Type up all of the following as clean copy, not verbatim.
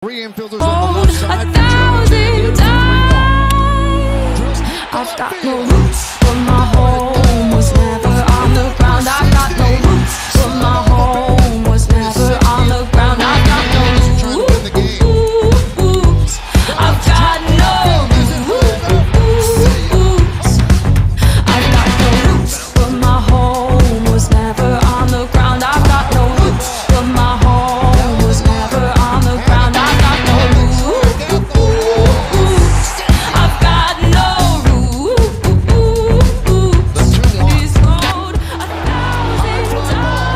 Three infielders on the left side. 1,000 times. I've got no roots, but my home was never on the ground. I've got no roots, but my home was never on the ground. I've got no roots. I've got no roots. I've got no roots, but my home was never on the ground. I've got no roots, but my home was never on the ground. I've got no roots. I've got no roots. It's cold 1,000 times.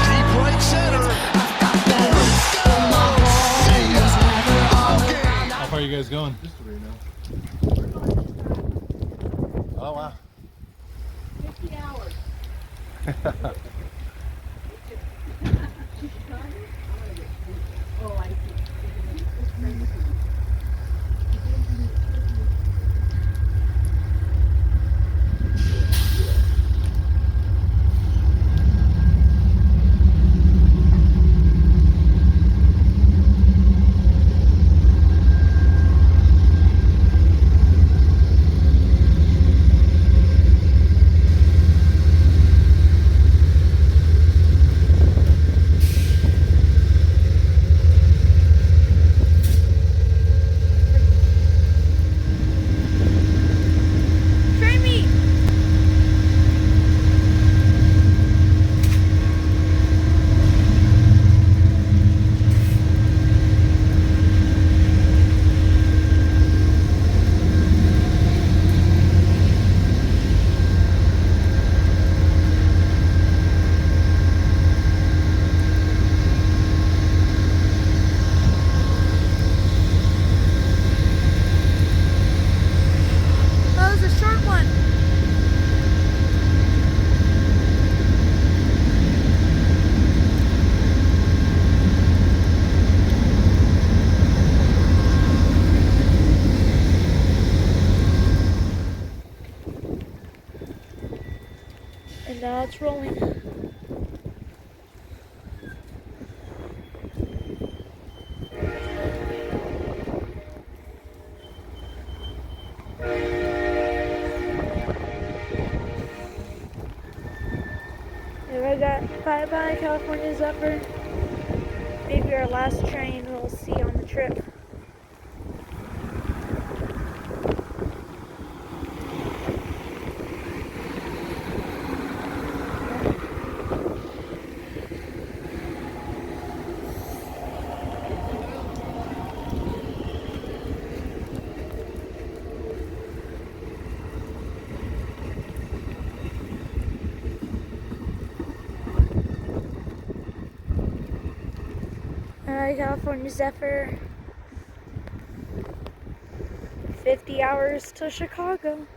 Deep right center. I've got no roots, but my home was never on the ground. How far are you guys going? Just three now. Oh wow. 50 hours. Oh, I see. That was a short one. And now it's rolling. There I got bye-bye California Zephyr. Maybe our last train we'll see on the trip. California Zephyr. 50 hours to Chicago.